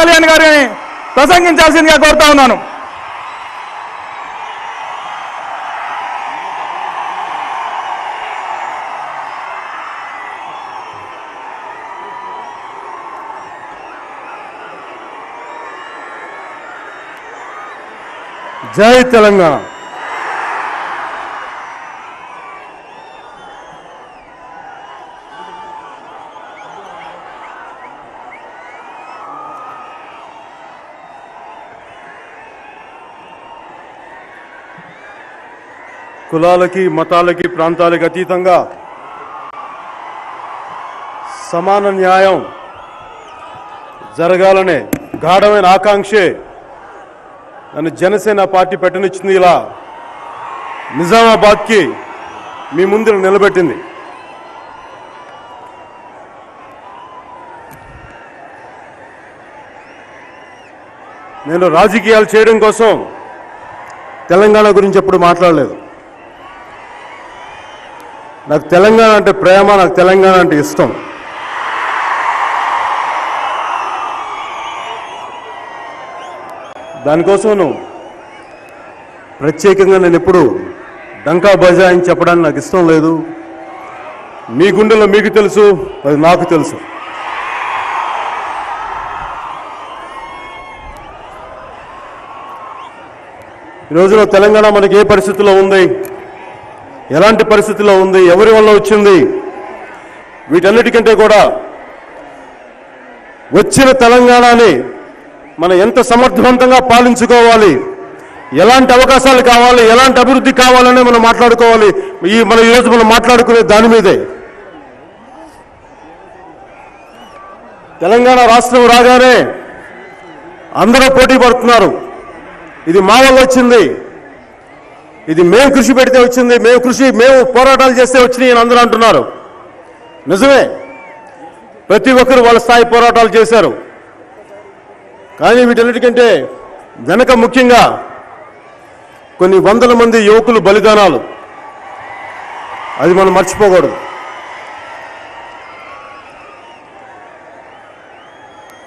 కళ్యాణ్ గారిని ప్రసంగించాల్సిందిగా కోరుతా ఉన్నాను. జై తెలంగాణ. కులాలకి మతాలకి ప్రాంతాలకి అతీతంగా సమాన న్యాయం జరగాలనే గాఢమైన ఆకాంక్షే నన్ను జనసేన పార్టీ పెట్టనిచ్చింది. ఇలా నిజామాబాద్కి మీ ముందు నిలబెట్టింది. నేను రాజకీయాలు చేయడం కోసం తెలంగాణ గురించి ఎప్పుడు మాట్లాడలేదు. నాకు తెలంగాణ అంటే ప్రేమ, నాకు తెలంగాణ అంటే ఇష్టం. దానికోసం ప్రత్యేకంగా నేను ఎప్పుడు డంకా బజా అని చెప్పడానికి నాకు ఇష్టం లేదు. మీ గుండెలో మీకు తెలుసు, అది నాకు తెలుసు. ఈ రోజున తెలంగాణ మనకి ఏ పరిస్థితిలో ఉంది, ఎలాంటి పరిస్థితిలో ఉంది, ఎవరి వల్ల వచ్చింది, వీటన్నిటికంటే కూడా వచ్చిన తెలంగాణని మనం ఎంత సమర్థవంతంగా పాలించుకోవాలి, ఎలాంటి అవకాశాలు కావాలి, ఎలాంటి అభివృద్ధి కావాలని మనం మాట్లాడుకోవాలి. ఈరోజు మనం మాట్లాడుకునే దాని మీదే. తెలంగాణ రాష్ట్రం రాగానే అందరూ పోటీ పడుతున్నారు. ఇది మా వల్ల వచ్చింది, ఇది మేము కృషి పెడితే వచ్చింది, మేము పోరాటాలు చేస్తే వచ్చినాయి అని అందరూ అంటున్నారు. నిజమే, ప్రతి ఒక్కరు వాళ్ళ స్థాయి పోరాటాలు చేశారు. కానీ వీటన్నిటికంటే వెనక ముఖ్యంగా కొన్ని వందల మంది యువకులు బలిదానాలు, అది మనం మర్చిపోకూడదు.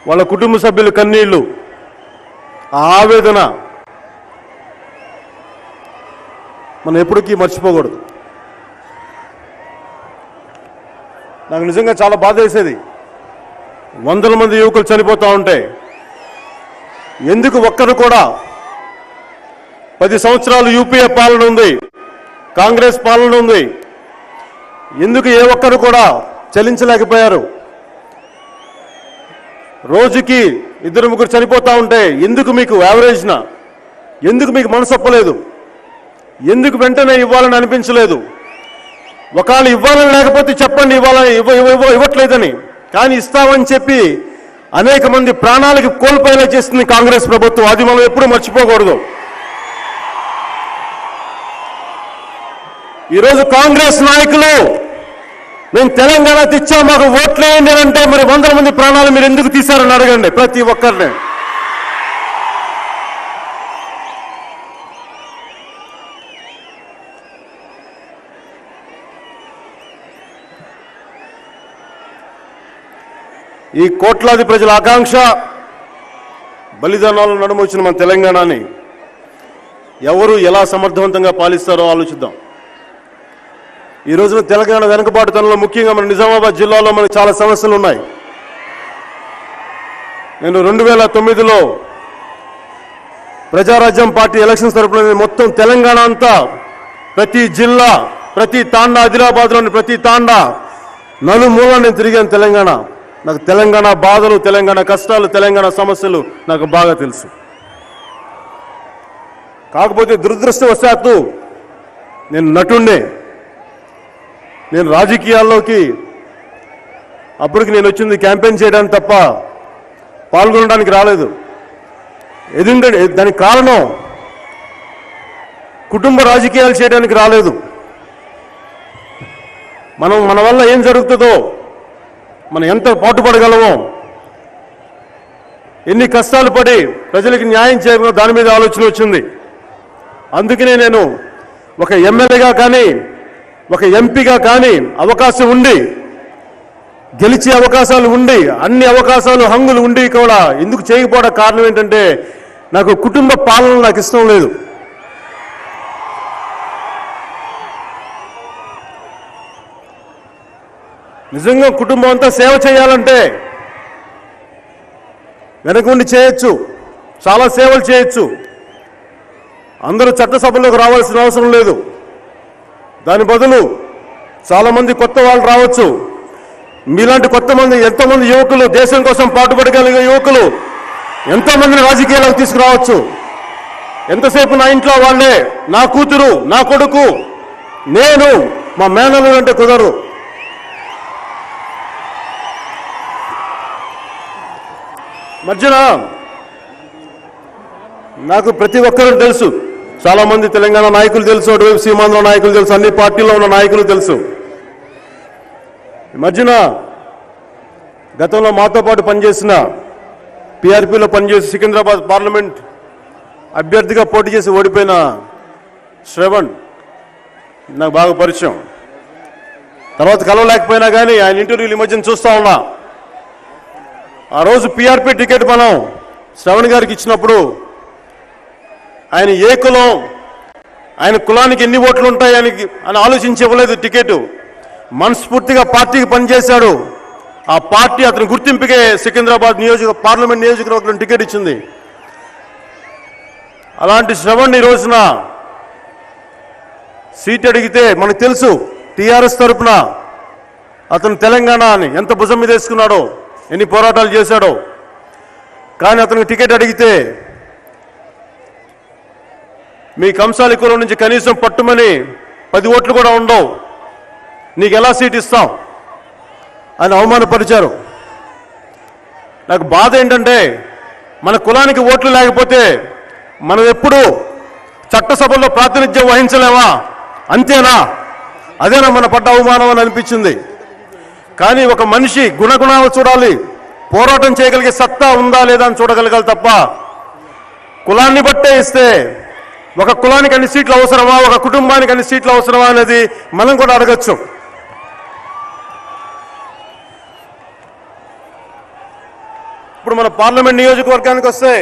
వాళ్ళ కుటుంబ సభ్యుల కన్నీళ్లు, ఆ ఆవేదన మనం ఎప్పటికీ మర్చిపోకూడదు. నాకు నిజంగా చాలా బాధ వేసేది. వందల మంది యువకులు చనిపోతూ ఉంటే ఎందుకు ఒక్కరు కూడా 10 సంవత్సరాలు యూపీఏ పాలన ఉంది, కాంగ్రెస్ పాలన ఉంది, ఎందుకు ఏ ఒక్కరు కూడా చలించలేకపోయారు? రోజుకి 2-3 చనిపోతూ ఉంటే ఎందుకు మీకు యావరేజ్న, ఎందుకు మీకు మనసొప్పలేదు? ఎందుకు వెంటనే ఇవ్వాలని అనిపించలేదు? ఒకవేళ ఇవ్వాలని లేకపోతే చెప్పండి, ఇవ్వట్లేదని. కానీ ఇస్తామని చెప్పి అనేక మంది ప్రాణాలకి కోల్పోయేలా చేస్తుంది కాంగ్రెస్ ప్రభుత్వం. అది మనం ఎప్పుడూ మర్చిపోకూడదు. ఈరోజు కాంగ్రెస్ నాయకులు మేము తెలంగాణ తెచ్చా, మాకు ఓట్లేయండి అంటే మరి వందల మంది ప్రాణాలు మీరు ఎందుకు తీశారని అడగండి ప్రతి ఒక్కరిని. ఈ కోట్లాది ప్రజల ఆకాంక్ష, బలిదానాలు నడుమొచ్చిన మన తెలంగాణని ఎవరు ఎలా సమర్థవంతంగా పాలిస్తారో ఆలోచిద్దాం. ఈ రోజున తెలంగాణ వెనుకబాటుతనంలో ముఖ్యంగా మన నిజామాబాద్ జిల్లాలో మనకు చాలా సమస్యలు ఉన్నాయి. నేను 2009లో ప్రజారాజ్యం పార్టీ ఎలక్షన్స్ తరపున మొత్తం తెలంగాణ అంతా, ప్రతి జిల్లా, ప్రతి తాండా, ఆదిలాబాద్లోని ప్రతి తాండా నలుమూల నేను తిరిగాను. నాకు తెలంగాణ బాధలు, తెలంగాణ కష్టాలు, తెలంగాణ సమస్యలు నాకు బాగా తెలుసు. కాకపోతే దురదృష్టవశాత్తు నేను నటుండే, నేను రాజకీయాల్లోకి అప్పటికి నేను వచ్చింది క్యాంపెయిన్ చేయడానికి తప్ప పాల్గొనడానికి రాలేదు. ఎందుకంటే దానికి కారణం కుటుంబ రాజకీయాలు చేయడానికి రాలేదు. మన వల్ల ఏం జరుగుతుందో, మనం ఎంత పాటుపడగలమో, ఎన్ని కష్టాలు పడి ప్రజలకు న్యాయం చేయగలమో దాని మీద ఆలోచన వచ్చింది. అందుకనే నేను ఒక ఎమ్మెల్యేగా కానీ, ఒక ఎంపీగా కానీ అవకాశం ఉండి గెలిచే అవకాశాలు ఉండి, అన్ని అవకాశాలు హంగులు ఉండి కూడా ఎందుకు చేయకపోవడం కారణం ఏంటంటే నాకు కుటుంబ పాలన నాకు ఇష్టం లేదు. నిజంగా కుటుంబం అంతా సేవ చేయాలంటే వెనక ఉండి చేయొచ్చు, చాలా సేవలు చేయొచ్చు. అందరూ చట్టసభల్లోకి రావాల్సిన అవసరం లేదు. దాని బదులు చాలామంది కొత్త వాళ్ళు రావచ్చు. మీలాంటి ఎంతోమంది యువకులు, దేశం కోసం పాటుపడగలిగే యువకులు ఎంతోమందిని రాజకీయాలకు తీసుకురావచ్చు. ఎంతసేపు నా ఇంట్లో వాళ్ళే, నా కూతురు, నా కొడుకు, నేను, మా మేనల్లుడు అంటే కుదరరు. మధ్యన నాకు ప్రతి ఒక్కరూ తెలుసు. చాలా మంది తెలంగాణ నాయకులు తెలుసు, అటువైపు సీమాంధ్ర నాయకులు తెలుసు, అన్ని పార్టీల్లో ఉన్న నాయకులు తెలుసు. మధ్యన గతంలో మాతో పాటు పనిచేసిన, పీఆర్పీలో పనిచేసి సికింద్రాబాద్ పార్లమెంట్ అభ్యర్థిగా పోటీ చేసి ఓడిపోయిన శ్రవణ్ నాకు బాగా పరిచయం. తర్వాత కలవలేకపోయినా కానీ ఆయన ఇంటర్వ్యూలు ఈ మధ్యన చూస్తా ఉన్నా. ఆ రోజు పీఆర్పీ టికెట్ మనం శ్రవణ్ గారికి ఇచ్చినప్పుడు ఆయన ఏ కులం, ఆయన కులానికి ఎన్ని ఓట్లు ఉంటాయని ఆలోచించి ఇవ్వలేదు టికెట్. మనస్ఫూర్తిగా పార్టీకి పనిచేశాడు. ఆ పార్టీ అతని గుర్తింపుకే సికింద్రాబాద్ పార్లమెంట్ నియోజకవర్గంలో టికెట్ ఇచ్చింది. అలాంటి శ్రవణ్ ఈ రోజున సీట్ అడిగితే మనకు తెలుసు టీఆర్ఎస్ తరఫున అతను తెలంగాణ అని ఎంత భుజం మీద వేసుకున్నాడో, ఎన్ని పోరాటాలు చేశాడో. కానీ అతనికి టికెట్ అడిగితే మీ కంసాలి కులం నుంచి కనీసం పట్టుమని 10 ఓట్లు కూడా ఉండవు, నీకు ఎలా సీట్ ఇస్తాం అని అవమానపరిచారు. నాకు బాధ ఏంటంటే మన కులానికి ఓట్లు లేకపోతే మనం ఎప్పుడు చట్టసభల్లో ప్రాతినిధ్యం వహించలేమా? అంతేనా? అదేనా మన పడ్డ అవమానం అని అనిపించింది. కానీ ఒక మనిషి గుణగుణాలు చూడాలి, పోరాటం చేయగలిగే సత్తా ఉందా లేదా అని చూడగలగాలి తప్ప కులాన్ని బట్టే ఇస్తే ఒక కులానికి అన్ని సీట్లు అవసరమా, ఒక కుటుంబానికి అన్ని సీట్లు అవసరమా అనేది మనం కూడా అడగచ్చు. ఇప్పుడు మన పార్లమెంట్ నియోజకవర్గానికి వస్తే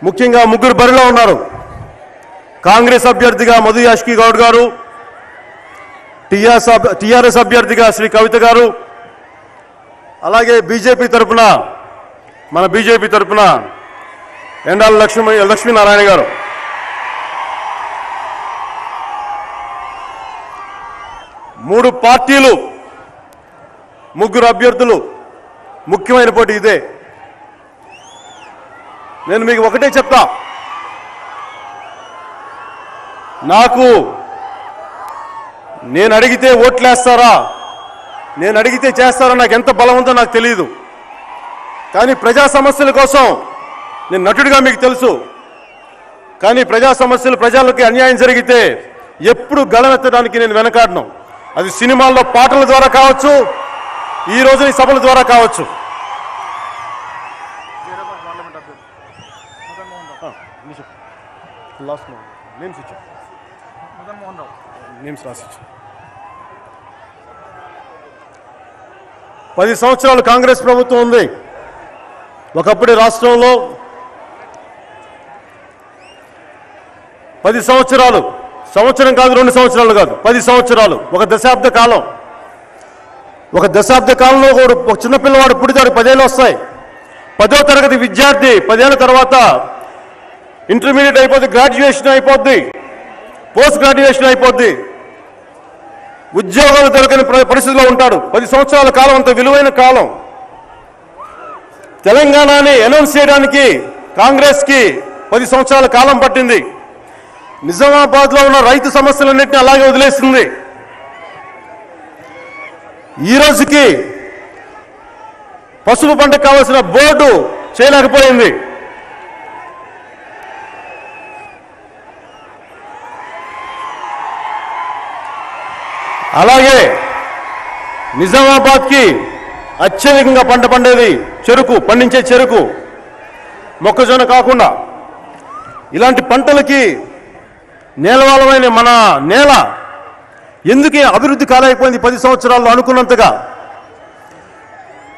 ముఖ్యంగా 3 బరిలో ఉన్నారు. కాంగ్రెస్ అభ్యర్థిగా మధు యాష్కి గౌడ్ గారు, టీఆర్ఎస్ అభ్యర్థిగా శ్రీ కవిత గారు, అలాగే మన బీజేపీ తరఫున ఎండాల లక్ష్మీనారాయణ గారు. 3 పార్టీలు, 3 అభ్యర్థులు, ముఖ్యమైన పోటీ ఇదే. నేను మీకు ఒకటే చెప్తా, నేను అడిగితే ఓట్లేస్తారా, నేను అడిగితే చేస్తారా, నాకు ఎంత బలం ఉందో నాకు తెలియదు. కానీ ప్రజా సమస్యల కోసం నేను నటుడిగా మీకు తెలుసు. కానీ ప్రజా సమస్యలు, ప్రజలకి అన్యాయం జరిగితే ఎప్పుడు గళమెత్తడానికి నేను వెనకాడను. అది సినిమాల్లో పాటల ద్వారా కావచ్చు, ఈ రోజు ఈ సభల ద్వారా కావచ్చు. నేమ్స్ రాసిచ్చు. 10 సంవత్సరాలు కాంగ్రెస్ ప్రభుత్వం ఉంది. ఒకప్పుడు రాష్ట్రంలో 10 సంవత్సరాలు, సంవత్సరం కాదు, 2 సంవత్సరాలు కాదు, 10 సంవత్సరాలు, ఒక దశాబ్ద కాలం. ఒక దశాబ్ద కాలంలో ఒక చిన్నపిల్లవాడు పుడితాడు, 10 ఏళ్ళు వస్తాయి. 10వ తరగతి విద్యార్థి 10 ఏళ్ళ తర్వాత ఇంటర్మీడియట్ అయిపోద్ది, గ్రాడ్యుయేషన్ అయిపోద్ది, పోస్ట్ గ్రాడ్యుయేషన్ అయిపోద్ది, ఉద్యోగాలు దొరకని పరిస్థితిలో ఉంటాడు. 10 సంవత్సరాల కాలం అంత విలువైన కాలం. తెలంగాణని అనౌన్స్ చేయడానికి కాంగ్రెస్కి 10 సంవత్సరాల కాలం పట్టింది. నిజామాబాద్లో ఉన్న రైతు సమస్యలన్నింటినీ అలాగే వదిలేస్తుంది. ఈ రోజుకి పసుపు పంటకు కావాల్సిన బోర్డు చేయలేకపోయింది. అలాగే నిజామాబాద్కి అత్యధికంగా పంట పండేది చెరుకు, పండించే చెరుకు, మొక్కజొన్న కాకుండా ఇలాంటి పంటలకి నేలవాలమైన మన నేల ఎందుకు అభివృద్ధి కాలేకపోయింది 10 సంవత్సరాల్లో అనుకున్నంతగా?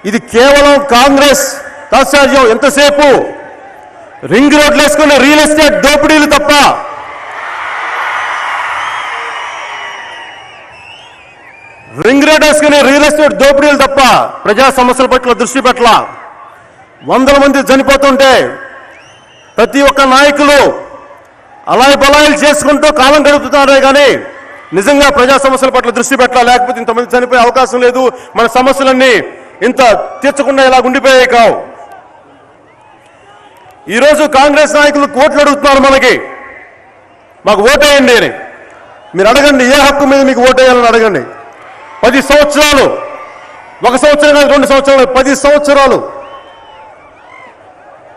ఇది కేవలం కాంగ్రెస్ తాత్సార్యం. ఎంతసేపు రింగ్ రోడ్లు వేసుకునే రియల్ ఎస్టేట్ దోపిడీలు తప్ప ప్రజా సమస్యల పట్ల దృష్టి పట్ల వందల మంది చనిపోతుంటే ప్రతి ఒక్క నాయకులు అలాయి బలాయిలు చేసుకుంటూ కాలం గడుపుతున్నారే కానీ నిజంగా ప్రజా సమస్యల పట్ల దృష్టి పెట్టాలి. లేకపోతే ఇంతమంది చనిపోయే అవకాశం లేదు. మన సమస్యలన్నీ ఇంత తీర్చకుండా ఇలా ఉండిపోయాయి కావు. ఈరోజు కాంగ్రెస్ నాయకులు కోట్లు అడుగుతున్నారు మనకి, మాకు ఓటేయండి అని. మీరు అడగండి, ఏ హక్కు మీద మీకు ఓటేయాలని అడగండి. 10 సంవత్సరాలు, 1 సంవత్సరం కాదు 2 సంవత్సరాలు, 10 సంవత్సరాలు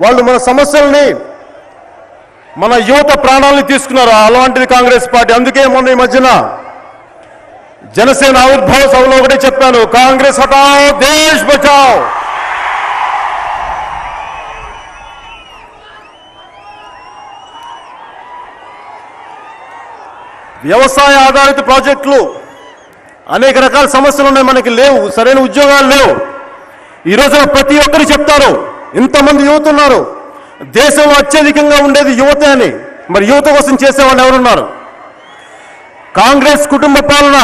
వాళ్ళు మన సమస్యల్ని, మన యువత ప్రాణాలని తీసుకున్నారు. అలాంటిది కాంగ్రెస్ పార్టీ. అందుకే మొన్న ఈ మధ్యన జనసేన ఆవిర్భావ సభలో ఒకటే చెప్పాను, కాంగ్రెస్ హటావ్ దేశ్ బచావ్. వ్యవసాయ ఆధారిత ప్రాజెక్టులు, అనేక రకాల సమస్యలు ఉన్నాయి, మనకి లేవు, సరైన ఉద్యోగాలు లేవు. ఈ రోజున ప్రతి ఒక్కరు చెప్తారు, ఇంతమంది యువత ఉన్నారు, దేశంలో అత్యధికంగా ఉండేది యువతే అని. మరి యువత కోసం చేసేవాళ్ళు ఎవరున్నారు? కాంగ్రెస్ కుటుంబ పాలన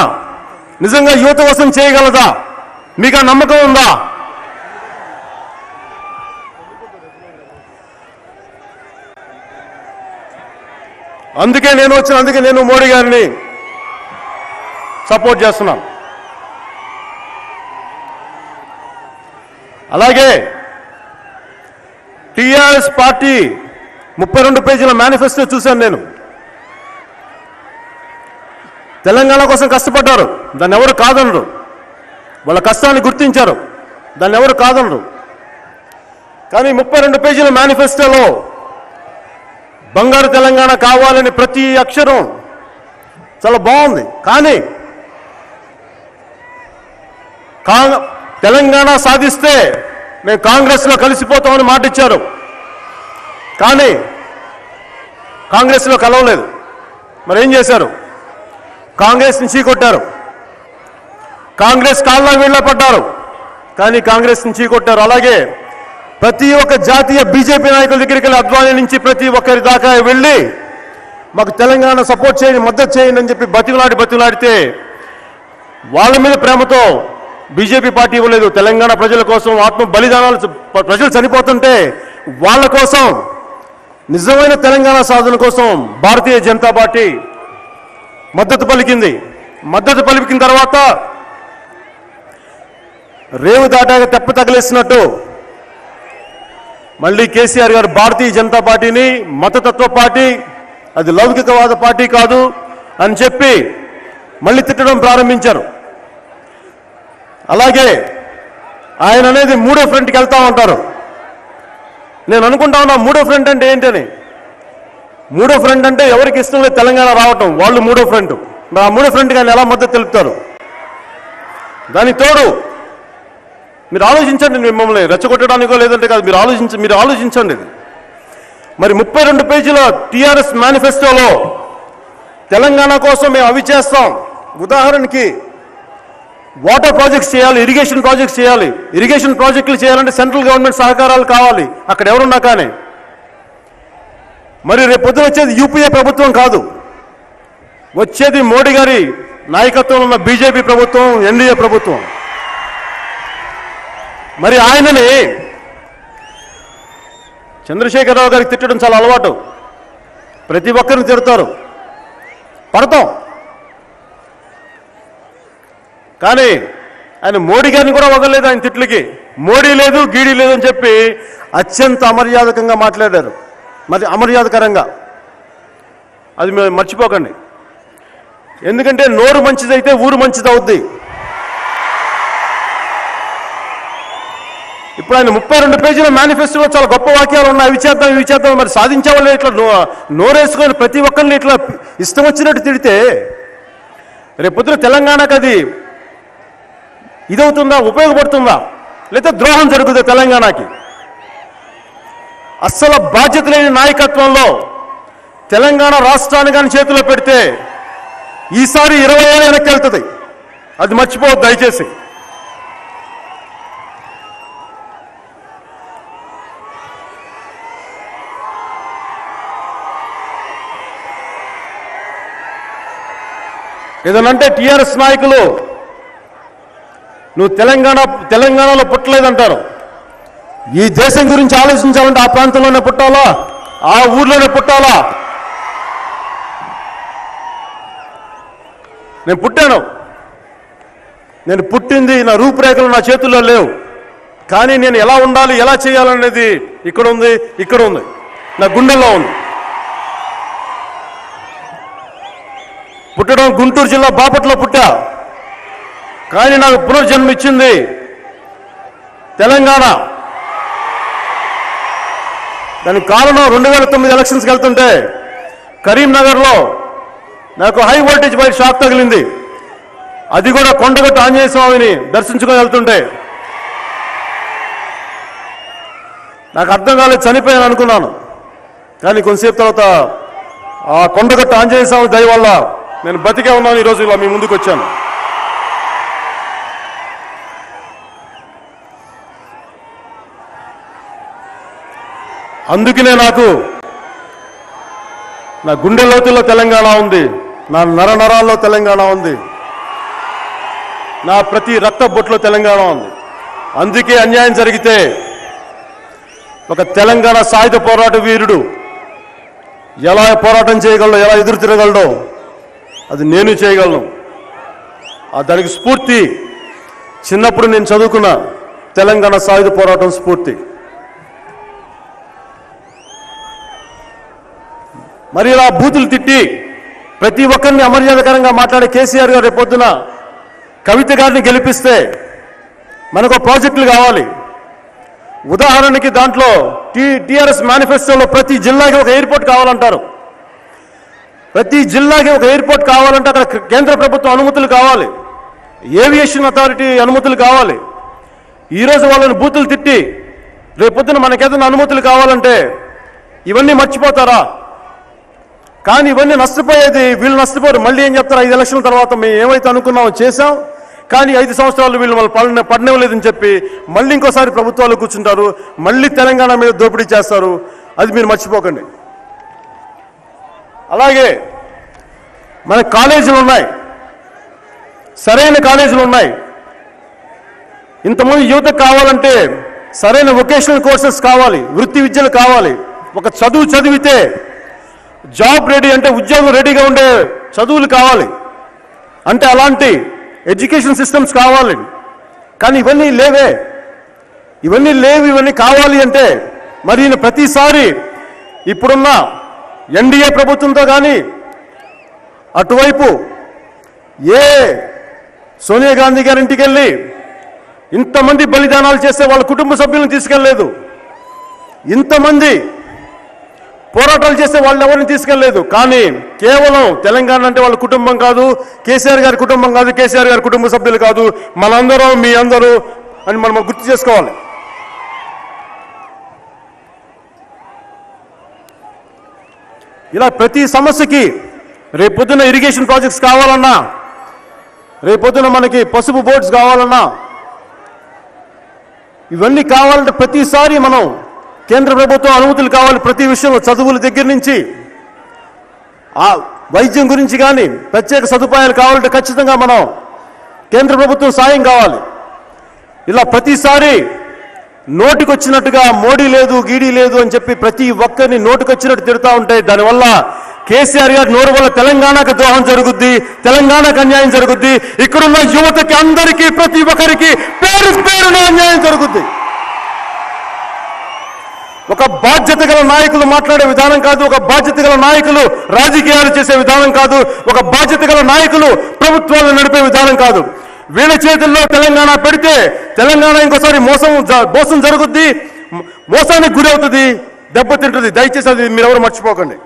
నిజంగా యువత కోసం చేయగలదా? మీకు ఆ నమ్మకం ఉందా? అందుకే నేను మోడీ గారిని సపోర్ట్ చేస్తున్నాను. అలాగే టీఆర్ఎస్ పార్టీ 32 పేజీల మేనిఫెస్టో చూశాను నేను. తెలంగాణ కోసం కష్టపడ్డారు, దాన్ని ఎవరు కాదనరు. వాళ్ళ కష్టాన్ని గుర్తించారు, దాన్ని ఎవరు కాదనరు. కానీ 32 పేజీల మేనిఫెస్టోలో బంగారు తెలంగాణ కావాలని ప్రతి అక్షరం చాలా బాగుంది. కానీ తెలంగాణ సాధిస్తే మేము కాంగ్రెస్లో కలిసిపోతామని మాట ఇచ్చారు. కానీ కాంగ్రెస్లో కలవలేదు. మరి ఏం చేశారు? కాంగ్రెస్ని చీకొట్టారు. కాంగ్రెస్ కాళ్ళ వీళ్ళ పడ్డారు, కానీ కాంగ్రెస్ని చీకొట్టారు. అలాగే ప్రతి ఒక్క జాతీయ బీజేపీ నాయకుల దగ్గరికి వెళ్ళి, అద్వానీ నుంచి ప్రతి ఒక్కరి దాకా వెళ్ళి మాకు తెలంగాణ సపోర్ట్ చేయండి, మద్దతు చేయండి అని చెప్పి బతిమలాడితే వాళ్ళ మీద ప్రేమతో బీజేపీ పార్టీ ఇవ్వలేదు. తెలంగాణ ప్రజల కోసం ఆత్మ బలిదానాలు, ప్రజలు చనిపోతుంటే వాళ్ళ కోసం, నిజమైన తెలంగాణ సాధన కోసం భారతీయ జనతా పార్టీ మద్దతు పలికింది. మద్దతు పలికిన తర్వాత రేవు దాటాక తెప్ప తగిలేసినట్టు మళ్ళీ కేసీఆర్ గారు భారతీయ జనతా పార్టీని మతతత్వ పార్టీ, అది లౌకికవాద పార్టీ కాదు అని చెప్పి మళ్ళీ తిట్టడం ప్రారంభించారు. అలాగే ఆయన అనేది 3వ ఫ్రంట్కి వెళ్తా ఉంటారు. నేను అనుకుంటా ఉన్నా 3వ ఫ్రంట్ అంటే ఏంటని. 3వ ఫ్రంట్ అంటే ఎవరికి ఇష్టం లేదు తెలంగాణ రావటం, వాళ్ళు 3వ ఫ్రంట్. ఆ 3వ ఫ్రంట్ కానీ ఎలా మద్దతు తెలుపుతారు? దానికి తోడు మీరు ఆలోచించండి, మిమ్మల్ని రెచ్చగొట్టడానికో లేదంటే కాదు, మీరు ఆలోచించండి. మరి 32 పేజీల టీఆర్ఎస్ మేనిఫెస్టోలో తెలంగాణ కోసం మేము అవి చేస్తాం. ఉదాహరణకి వాటర్ ప్రాజెక్ట్స్ చేయాలి, ఇరిగేషన్ ప్రాజెక్ట్స్ చేయాలి. ఇరిగేషన్ ప్రాజెక్టులు చేయాలంటే సెంట్రల్ గవర్నమెంట్ సహకారాలు కావాలి, అక్కడ ఎవరున్నా కానీ. మరి రేపు పొద్దున వచ్చేది యూపీఏ ప్రభుత్వం కాదు, వచ్చేది మోడీ గారి నాయకత్వంలో ఉన్న బీజేపీ ప్రభుత్వం, ఎన్డీఏ ప్రభుత్వం. మరి ఆయనని చంద్రశేఖరరావు గారికి తిట్టడం చాలా అలవాటు. ప్రతి ఒక్కరిని తిడతారు, పడతాం. కానీ ఆయన మోడీ గారిని కూడా వదలలేదు ఆయన తిట్లకి. మోడీ లేదు, గీడీ లేదు అని చెప్పి అత్యంత అమర్యాదకంగా మాట్లాడారు. మరి అమర్యాదకరంగా అది మీరు మర్చిపోకండి. ఎందుకంటే నోరు మంచిదైతే ఊరు మంచిదవుద్ది. ఇప్పుడు ఆయన 32 పేజీల మేనిఫెస్టోలో చాలా గొప్ప వాక్యాలు ఉన్నాయి, అవి చేద్దాం ఇవి చేద్దాం. మరి సాధించే వాళ్ళు ఇట్లా నోరేసుకొని ప్రతి ఒక్కరిని ఇట్లా ఇష్టం వచ్చినట్టు తిడితే రేపొద్దున తెలంగాణకు అది ఇదవుతుందా, ఉపయోగపడుతుందా, లేదా ద్రోహం జరుగుతుంది తెలంగాణకి? అస్సలు బాధ్యత లేని నాయకత్వంలో తెలంగాణ రాష్ట్రాన్ని కానీ చేతిలో పెడితే ఈసారి 20 ఏళ్ళు వెనక్కి వెళ్తుంది. అది మర్చిపోవద్దు దయచేసి. ఏదనంటే టీఆర్ఎస్ నాయకులు నువ్వు తెలంగాణలో పుట్టలేదంటారు. ఈ దేశం గురించి ఆలోచించాలంటే ఆ ప్రాంతంలోనే పుట్టాలా, ఆ ఊర్లోనే పుట్టాలా? నేను పుట్టాను, నేను పుట్టింది నా రూపురేఖలు నా చేతుల్లో లేవు. కానీ నేను ఎలా ఉండాలి, ఎలా చేయాలనేది ఇక్కడ ఉంది, ఇక్కడ ఉంది, నా గుండెల్లో ఉంది. పుట్టడం గుంటూరు జిల్లా బాపట్ల పుట్టా, కానీ నాకు పునర్జన్మ ఇచ్చింది తెలంగాణ. దానికి కారణం 2009 ఎలక్షన్స్కి వెళ్తుంటే కరీంనగర్లో నాకు హై వోల్టేజ్ వైర్ షాక్ తగిలింది. అది కూడా కొండగట్టు ఆంజనేయ స్వామిని దర్శించుకొని వెళ్తుంటే నాకు అర్థం కాలేదు, చనిపోయాను అనుకున్నాను. కానీ కొంతసేపు తర్వాత ఆ కొండగట్టు ఆంజనేయ స్వామి దయ వల్ల నేను బతికే ఉన్నాను. ఈరోజు ఇలా మీ ముందుకు వచ్చాను. అందుకనే నాకు నా గుండె లోతుల్లో తెలంగాణ ఉంది, నా నరనరాల్లో తెలంగాణ ఉంది, నా ప్రతి రక్త బొట్లో తెలంగాణ ఉంది. అందుకే అన్యాయం జరిగితే ఒక తెలంగాణ సాయుధ పోరాట వీరుడు ఎలా పోరాటం చేయగలడో, ఎలా ఎదురు తిరగలడో అది నేను చేయగలను. దానికి స్ఫూర్తి చిన్నప్పుడు నేను చదువుకున్న తెలంగాణ సాయుధ పోరాటం స్ఫూర్తి. మరి ఇలా బూతులు తిట్టి ప్రతి ఒక్కరిని అమర్యాదకరంగా మాట్లాడే కేసీఆర్ గారు రేపొద్దున కవిత గారిని గెలిపిస్తే మనకు ప్రాజెక్టులు కావాలి. ఉదాహరణకి దాంట్లో టీఆర్ఎస్ మేనిఫెస్టోలో ప్రతి జిల్లాకి ఒక ఎయిర్పోర్ట్ కావాలంటారు. ప్రతి జిల్లాకి ఒక ఎయిర్పోర్ట్ కావాలంటే అక్కడ కేంద్ర ప్రభుత్వం అనుమతులు కావాలి, ఏవియేషన్ అథారిటీ అనుమతులు కావాలి. ఈరోజు వాళ్ళని బూతులు తిట్టి రేపొద్దున మనకేదైనా అనుమతులు కావాలంటే ఇవన్నీ మర్చిపోతారా? కానీ ఇవన్నీ నష్టపోయేది వీళ్ళు నష్టపోరు. మళ్ళీ ఏం చెప్తారు, 5 ఎలక్షన్ల తర్వాత మేము ఏమైతే అనుకున్నామో చేశాం, కానీ 5 సంవత్సరాలు వీళ్ళు వాళ్ళు పడనివ్వలేదని చెప్పి మళ్ళీ ఇంకోసారి ప్రభుత్వాలు కూర్చుంటారు, మళ్ళీ తెలంగాణ మీద దోపిడీ చేస్తారు. అది మీరు మర్చిపోకండి. అలాగే మన కాలేజీలు ఉన్నాయి, సరైన కాలేజీలు ఉన్నాయి. ఇంతమంది యువత కావాలంటే సరైన వొకేషనల్ కోర్సెస్ కావాలి, వృత్తి విద్యలు కావాలి. ఒక చదువు చదివితే జాబ్ రెడీ అంటే ఉద్యోగం రెడీగా ఉండే చదువులు కావాలి. అంటే అలాంటి ఎడ్యుకేషన్ సిస్టమ్స్ కావాలి. కానీ ఇవన్నీ లేవే, ఇవన్నీ లేవు. ఇవన్నీ కావాలి అంటే మరి ప్రతిసారి ఇప్పుడున్న ఎన్డీఏ ప్రభుత్వంతో కానీ అటువైపు ఏ సోనియా గాంధీ గారి ఇంటికి వెళ్ళి ఇంతమంది బలిదానాలు చేస్తే వాళ్ళ కుటుంబ సభ్యులను తీసుకెళ్ళలేదు, ఇంతమంది పోరాటాలు చేస్తే వాళ్ళు ఎవరిని తీసుకెళ్ళలేదు. కానీ కేవలం తెలంగాణ అంటే వాళ్ళ కుటుంబం కాదు, కేసీఆర్ గారి కుటుంబం కాదు, కేసీఆర్ గారి కుటుంబ సభ్యులు కాదు, మనందరం మీ అందరూ అని మనం గుర్తు చేసుకోవాలి. ఇలా ప్రతి సమస్యకి రేపొద్దున ఇరిగేషన్ ప్రాజెక్ట్స్ కావాలన్నా, రేపొద్దున మనకి పసుపు బోర్డ్స్ కావాలన్నా, ఇవన్నీ కావాలంటే ప్రతిసారి మనం కేంద్ర ప్రభుత్వం అనుమతులు కావాలి. ప్రతి విషయంలో చదువుల దగ్గర నుంచి ఆ వైద్యం గురించి కానీ ప్రత్యేక సదుపాయాలు కావాలంటే ఖచ్చితంగా మనం కేంద్ర ప్రభుత్వం సాయం కావాలి. ఇలా ప్రతిసారి నోటికొచ్చినట్టుగా మోడీ లేదు గీడీ లేదు అని చెప్పి ప్రతి ఒక్కరిని నోటికొచ్చినట్టు తిడుతూ ఉంటాయి. దానివల్ల కేసీఆర్ గారి నోరు వల్ల తెలంగాణకు ద్రోహం జరుగుద్ది, తెలంగాణకు అన్యాయం జరుగుద్ది. ఇక్కడున్న యువతకి అందరికీ ప్రతి ఒక్కరికి పేరు పేరున అన్యాయం జరుగుద్ది. ఒక బాధ్యత గల నాయకులు మాట్లాడే విధానం కాదు, ఒక బాధ్యత గల నాయకులు రాజకీయాలు చేసే విధానం కాదు, ఒక బాధ్యత గల నాయకులు ప్రభుత్వాలను నడిపే విధానం కాదు. వీళ్ళ చేతుల్లో తెలంగాణ పెడితే తెలంగాణ ఇంకోసారి మోసం జరుగుద్ది, మోసానికి గురి అవుతుంది, దెబ్బతింటుంది. దయచేసి అది మీరెవరు మర్చిపోకండి.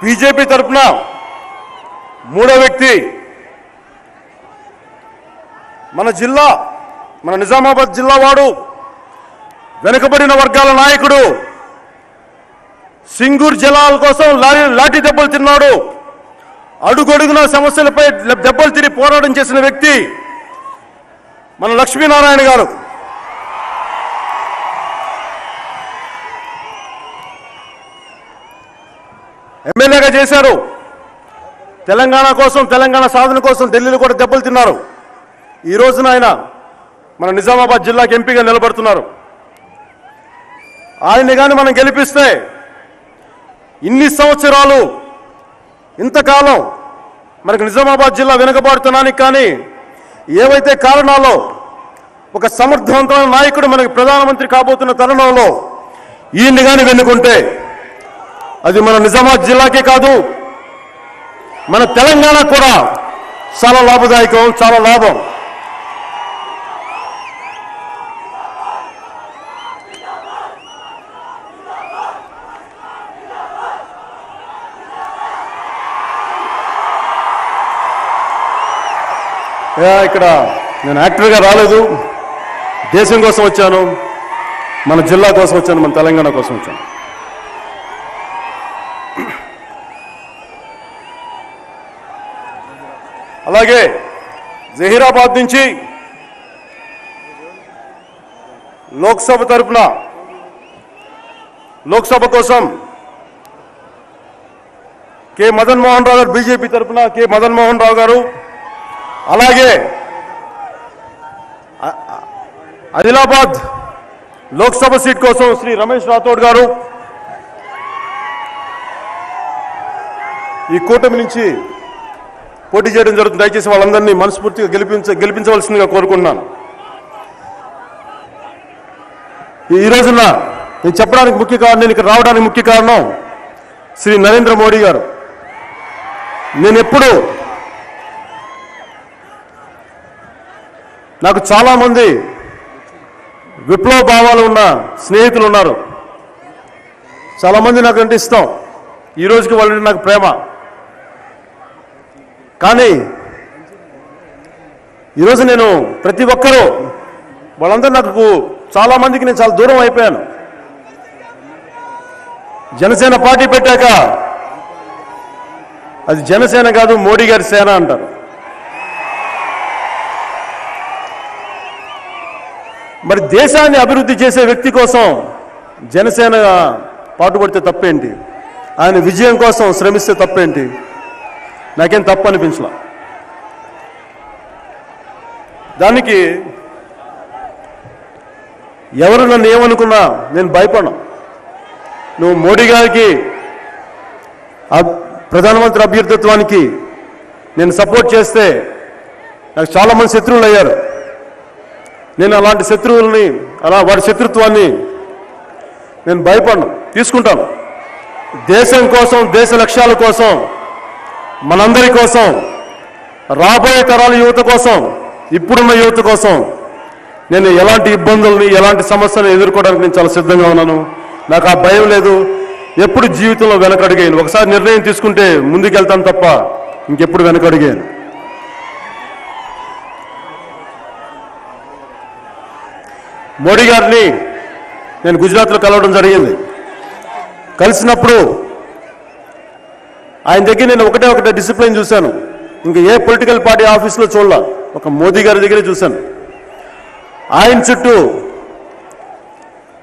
బీజేపీ తరఫున మూడో వ్యక్తి మన నిజామాబాద్ జిల్లా వాడు, వెనుకబడిన వర్గాల నాయకుడు, సింగూర్ జలాల కోసం లాఠీ దెబ్బలు తిన్నాడు, అడుగడుగున సమస్యలపై దెబ్బలు తిని పోరాటం చేసిన వ్యక్తి మన లక్ష్మీనారాయణ గారు. ఎమ్మెల్యేగా చేశారు. తెలంగాణ కోసం, తెలంగాణ సాధన కోసం ఢిల్లీలో కూడా దెబ్బలు తిన్నారు. ఈ రోజున ఆయన మన నిజామాబాద్ జిల్లాకి ఎంపీగా నిలబడుతున్నారు. ఆయన్ని కానీ మనం గెలిపిస్తే ఇన్ని సంవత్సరాలు, ఇంతకాలం మనకు నిజామాబాద్ జిల్లా వెనుకబాటుతనానికి కానీ ఏవైతే కారణాలో ఒక సమర్థవంతమైన నాయకుడు మనకి ప్రధానమంత్రి కాబోతున్న తరుణంలో ఈయన్ని కానీ వెన్నుకుంటే అది మన నిజామాబాద్ జిల్లాకే కాదు, మన తెలంగాణ కూడా చాలా లాభదాయకం, చాలా లాభం. ఇక్కడ నేను యాక్టర్గా రాలేదు, దేశం కోసం వచ్చాను, మన జిల్లా కోసం వచ్చాను, మన తెలంగాణ కోసం వచ్చాను. అలాగే జహీరాబాద్ నుంచి లోక్సభ తరఫున, లోక్సభ కోసం కె మదన్ మోహన్ రావు గారు, బీజేపీ తరఫున కె మదన్ మోహన్ రావు గారు, అలాగే ఆదిలాబాద్ లోక్సభ సీట్ కోసం శ్రీ రమేష్ రాథోడ్ గారు ఈ కూటమి నుంచి పోటీ చేయడం జరుగుతుంది. దయచేసి వాళ్ళందరినీ మనస్ఫూర్తిగా గెలిపించవలసిందిగా కోరుకుంటున్నాను. ఈ రోజున నేను చెప్పడానికి ముఖ్య కారణం, నేను ఇక్కడ రావడానికి ముఖ్య కారణం శ్రీ నరేంద్ర మోడీ గారు. నేను ఎప్పుడు, నాకు చాలామంది విప్లవ భావాలు ఉన్న స్నేహితులు ఉన్నారు, చాలామంది నాకు అంటే ఇష్టం, ఈ రోజుకి వాళ్ళంటే నాకు ప్రేమ. కానీ ఈరోజు నేను ప్రతి ఒక్కరూ, వాళ్ళందరూ నాకు చాలామందికి నేను చాలా దూరం అయిపోయాను. జనసేన పార్టీ పెట్టాక అది జనసేన కాదు, మోడీ గారి సేన అంటారు. మరి దేశాన్ని అభివృద్ధి చేసే వ్యక్తి కోసం జనసేన పాటుపడితే తప్పేంటి? ఆయన విజయం కోసం శ్రమిస్తే తప్పేంటి? నాకేం తప్పు అనిపించలా. దానికి ఎవరు నన్ను ఏమనుకున్నా నేను భయపడను. నువ్వు మోడీ గారికి ప్రధానమంత్రి అభ్యర్థిత్వానికి నేను సపోర్ట్ చేస్తే నాకు చాలామంది శత్రువులు అయ్యారు. నేను అలాంటి శత్రువుల్ని, వాడి శత్రుత్వాన్ని నేను భయపడను, తీసుకుంటాను. దేశం కోసం, దేశ లక్ష్యాల కోసం, మనందరి కోసం, రాబోయే తరాల యువత కోసం, ఇప్పుడున్న యువత కోసం నేను ఎలాంటి ఇబ్బందుల్ని, ఎలాంటి సమస్యలను ఎదుర్కోవడానికి నేను చాలా సిద్ధంగా ఉన్నాను. నాకు ఆ భయం లేదు. ఎప్పుడు జీవితంలో వెనకడిగాను. ఒకసారి నిర్ణయం తీసుకుంటే ముందుకెళ్తాను తప్ప ఇంకెప్పుడు వెనకడిగాను. మోడీ గారిని నేను గుజరాత్లో కలవడం జరిగింది. కలిసినప్పుడు ఆయన దగ్గర నేను ఒకటే డిసిప్లిన్ చూశాను. ఇంకా ఏ పొలిటికల్ పార్టీ ఆఫీస్లో చూడాల, ఒక మోదీ గారి దగ్గరే చూశాను. ఆయన చుట్టూ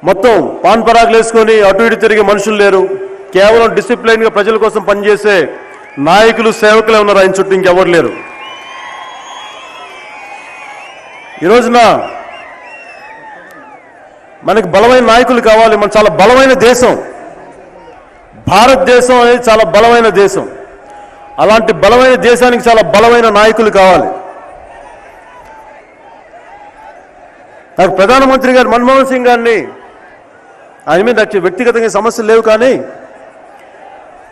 మొత్తం పాన్ పరాగులు వేసుకొని అటు ఇటు తిరిగే మనుషులు లేరు. కేవలం డిసిప్లైన్గా ప్రజల కోసం పనిచేసే నాయకులు, సేవకులే ఉన్నారు ఆయన చుట్టూ, ఇంకెవరు లేరు. ఈ రోజున మనకి బలమైన నాయకులు కావాలి. మన చాలా బలమైన దేశం భారతదేశం అనేది, చాలా బలమైన దేశం. అలాంటి బలమైన దేశానికి చాలా బలమైన నాయకులు కావాలి. నాకు ప్రధానమంత్రి గారు మన్మోహన్ సింగ్ గారిని, ఆయన మీద వ్యక్తిగతంగా సమస్యలు లేవు, కానీ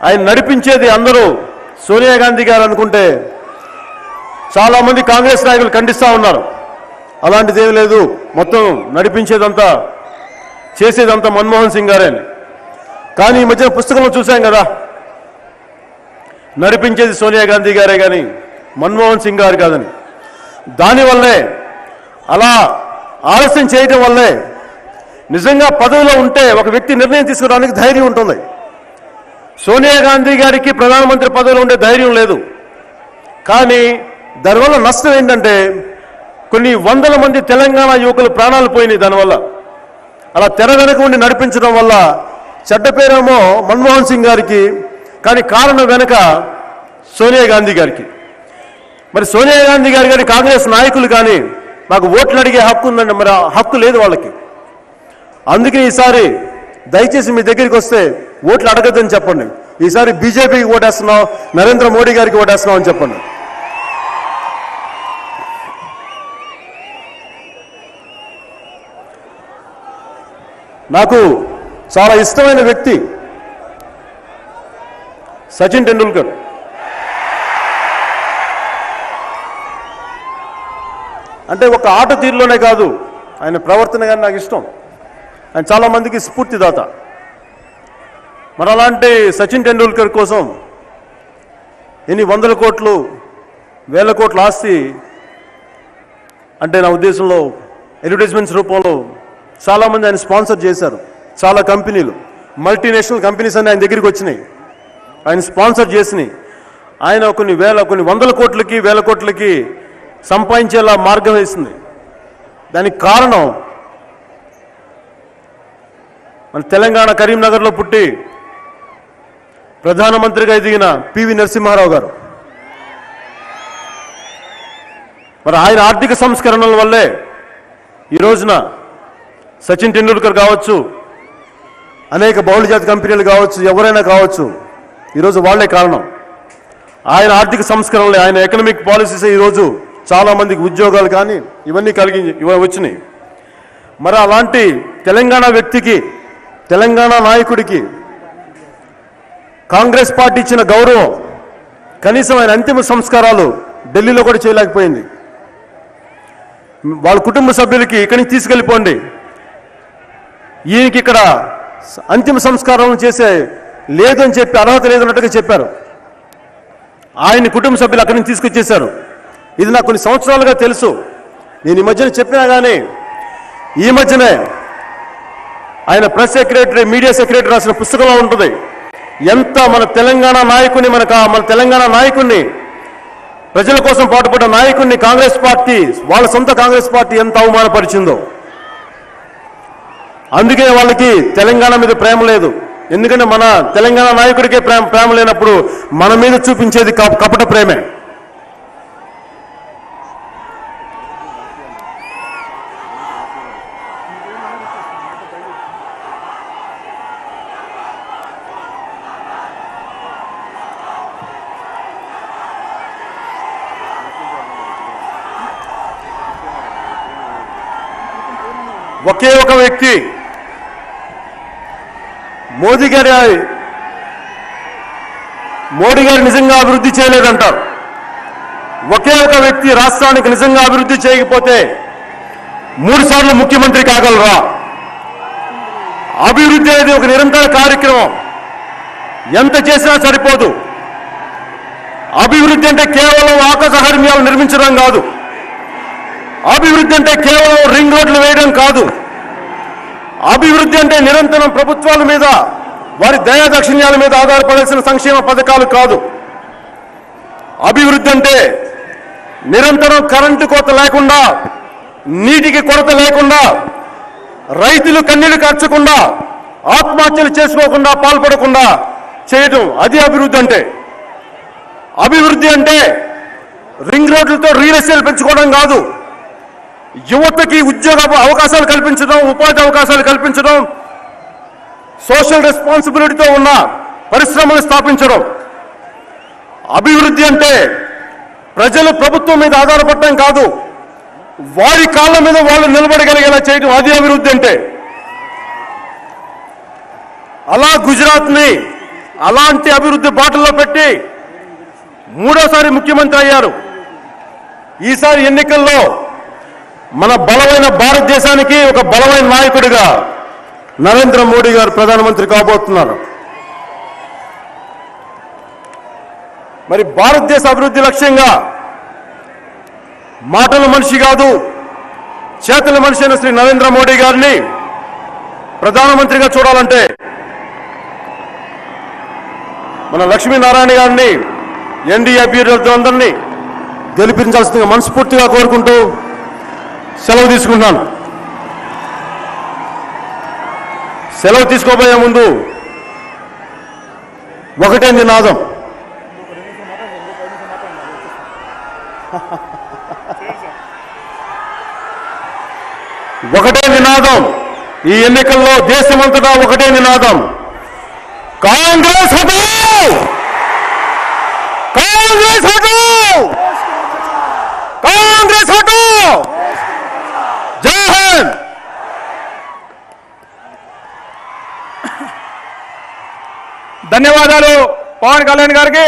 ఆయన నడిపించేది అందరూ సోనియా గాంధీ గారు అనుకుంటే చాలామంది కాంగ్రెస్ నాయకులు ఖండిస్తూ ఉన్నారు. అలాంటిది ఏమీ లేదు. మొత్తం నడిపించేదంతా, చేసేదంతా మన్మోహన్ సింగ్ గారే. కానీ ఈ మధ్యన పుస్తకంలో చూసాం కదా, నడిపించేది సోనియా గాంధీ గారే కానీ మన్మోహన్ సింగ్ గారు కాదని. దానివల్లే, అలా ఆలస్యం చేయటం వల్లే నిజంగా పదవిలో ఉంటే ఒక వ్యక్తి నిర్ణయం తీసుకోవడానికి ధైర్యం ఉంటుంది. సోనియా గాంధీ గారికి ప్రధానమంత్రి పదవిలో ఉండే ధైర్యం లేదు. కానీ దానివల్ల నష్టం ఏంటంటే కొన్ని వందల మంది తెలంగాణ యువకులు ప్రాణాలు పోయినాయి దానివల్ల. అలా తెర వెనక ఉండి నడిపించడం వల్ల చెడ్డ పేరేమో మన్మోహన్ సింగ్ గారికి, కానీ కారణం వెనక సోనియా గాంధీ గారికి. మరి సోనియా గాంధీ గారు కానీ కాంగ్రెస్ నాయకులు కానీ మాకు ఓట్లు అడిగే హక్కు ఉందండి, మరి ఆ హక్కు లేదు వాళ్ళకి. అందుకే ఈసారి దయచేసి మీ దగ్గరికి వస్తే ఓట్లు అడగద్దని చెప్పండి. ఈసారి బీజేపీకి ఓటేస్తున్నాం, నరేంద్ర మోడీ గారికి ఓటేస్తున్నాం అని చెప్పండి. నాకు చాలా ఇష్టమైన వ్యక్తి సచిన్ టెండూల్కర్. అంటే ఒక ఆట తీరులోనే కాదు, ఆయన ప్రవర్తన కానీ నాకు ఇష్టం. ఆయన చాలామందికి స్ఫూర్తిదాత. మరి అలాంటి సచిన్ టెండూల్కర్ కోసం ఎన్ని వందల కోట్లు వేల కోట్ల ఆస్తి, అంటే నా ఉద్దేశంలో అడ్వర్టైజ్మెంట్స్ రూపంలో చాలామంది ఆయన స్పాన్సర్ చేశారు. చాలా కంపెనీలు, మల్టీనేషనల్ కంపెనీస్ అన్నీ ఆయన దగ్గరికి వచ్చినాయి, ఆయన స్పాన్సర్ చేసినాయి. ఆయన కొన్ని వందల కోట్లకి వేల కోట్లకి సంపాదించేలా మార్గం వేసింది. దానికి కారణం మన తెలంగాణ కరీంనగర్లో పుట్టి ప్రధానమంత్రిగా ఎదిగిన పివి నరసింహారావు గారు. మరి ఆయన ఆర్థిక సంస్కరణల వల్లే ఈ రోజున సచిన్ టెండూల్కర్ కావచ్చు, అనేక బహుళజాతి కంపెనీలు కావచ్చు, ఎవరైనా కావచ్చు, ఈరోజు వాళ్లే కారణం. ఆయన ఆర్థిక సంస్కరణలే, ఆయన ఎకనామిక్ పాలసీసే ఈరోజు చాలామందికి ఉద్యోగాలు కానీ ఇవన్నీ వచ్చినాయి. మరి అలాంటి తెలంగాణ వ్యక్తికి, తెలంగాణ నాయకుడికి కాంగ్రెస్ పార్టీ ఇచ్చిన గౌరవం కనీసం ఆయన అంతిమ సంస్కారాలు ఢిల్లీలో కూడా చేయలేకపోయింది. వాళ్ళ కుటుంబ సభ్యులకి ఇక్కడి నుంచి తీసుకెళ్ళిపోండి, ఈయనకి ఇక్కడ అంతిమ సంస్కారం చేసే లేదని చెప్పి, అర్హత లేదన్నట్టుగా చెప్పారు. ఆయన కుటుంబ సభ్యులు అక్కడి నుంచి తీసుకొచ్చేశారు. ఇది నాకు కొన్ని సంవత్సరాలుగా తెలుసు. నేను ఈ మధ్యన చెప్పినా కానీ ఈ మధ్యనే ఆయన ప్రెస్ సెక్రటరీ, మీడియా సెక్రటరీ రాసిన పుస్తకంలో ఉంటుంది ఎంత మన తెలంగాణ నాయకుని, మన తెలంగాణ నాయకుడిని, ప్రజల కోసం పాటుపడ్డ నాయకుడిని కాంగ్రెస్ పార్టీ, వాళ్ళ సొంత కాంగ్రెస్ పార్టీ ఎంత అవమానపరిచిందో. అందుకే వాళ్ళకి తెలంగాణ మీద ప్రేమ లేదు. ఎందుకంటే మన తెలంగాణ నాయకుడికే ప్రేమ లేనప్పుడు మన మీద చూపించేది కపట ప్రేమే. ఒకే ఒక వ్యక్తి మోడీ గారు నిజంగా అభివృద్ధి చేయలేదంటారు. ఒకే ఒక వ్యక్తి రాష్ట్రానికి నిజంగా అభివృద్ధి చేయకపోతే 3 సార్లు ముఖ్యమంత్రి కాగలరా? అభివృద్ధి అనేది ఒక నిరంతర కార్యక్రమం, ఎంత చేసినా సరిపోదు. అభివృద్ధి అంటే కేవలం ఆకాశహర్మ్యాలు నిర్మించడం కాదు. అభివృద్ధి అంటే కేవలం రింగ్ రోడ్లు వేయడం కాదు. అభివృద్ధి అంటే నిరంతరం ప్రభుత్వాల మీద, వారి దయాదాక్షిణ్యాల మీద ఆధారపడాల్సిన సంక్షేమ పథకాలు కాదు. అభివృద్ధి అంటే నిరంతరం కరెంటు కోత లేకుండా, నీటికి కొరత లేకుండా, రైతులు కన్నీళ్లు కార్చకుండా, ఆత్మహత్యలు చేసుకోకుండా, పాల్పడకుండా చేయడం, అది అభివృద్ధి అంటే. అభివృద్ధి అంటే రింగ్ రోడ్లతో రియల్ ఎస్టేట్ పెంచుకోవడం కాదు. యువతకి ఉద్యోగ అవకాశాలు కల్పించడం, ఉపాధి అవకాశాలు కల్పించడం, సోషల్ రెస్పాన్సిబిలిటీతో ఉన్న పరిశ్రమలు స్థాపించడం. అభివృద్ధి అంటే ప్రజలు ప్రభుత్వం మీద ఆధారపడటం కాదు, వారి కాళ్ళ మీద వాళ్ళు నిలబడగలిగేలా చేయడం, అది అభివృద్ధి అంటే. అలా గుజరాత్ని అలాంటి అభివృద్ధి బాటల్లో పెట్టి 3వ ముఖ్యమంత్రి అయ్యారు. ఈసారి ఎన్నికల్లో మన బలమైన భారతదేశానికి ఒక బలమైన నాయకుడిగా నరేంద్ర మోడీ గారు ప్రధానమంత్రి కాబోతున్నారు. మరి భారతదేశ అభివృద్ధి లక్ష్యంగా మాటల మనిషి కాదు, చేతల మనిషి అయిన శ్రీ నరేంద్ర మోడీ గారిని ప్రధానమంత్రిగా చూడాలంటే మన లక్ష్మీనారాయణ గారిని ఎన్డీఏ అభ్యర్థులందరినీ గెలిపించాల్సిందిగా మనస్ఫూర్తిగా కోరుకుంటూ సెలవు తీసుకుంటున్నాను. సెలవు తీసుకోబోయే ముందు ఒకటే నినాదం. ఒకటే నినాదం. ఈ ఎన్నికల్లో దేశమంతటా ఒకటే నినాదం. కాంగ్రెస్ హటావ్! కాంగ్రెస్ హటావ్! కాంగ్రెస్ హటావ్! జై హింద్. ధన్యవాదాలు పవన్ కళ్యాణ్ గారికి.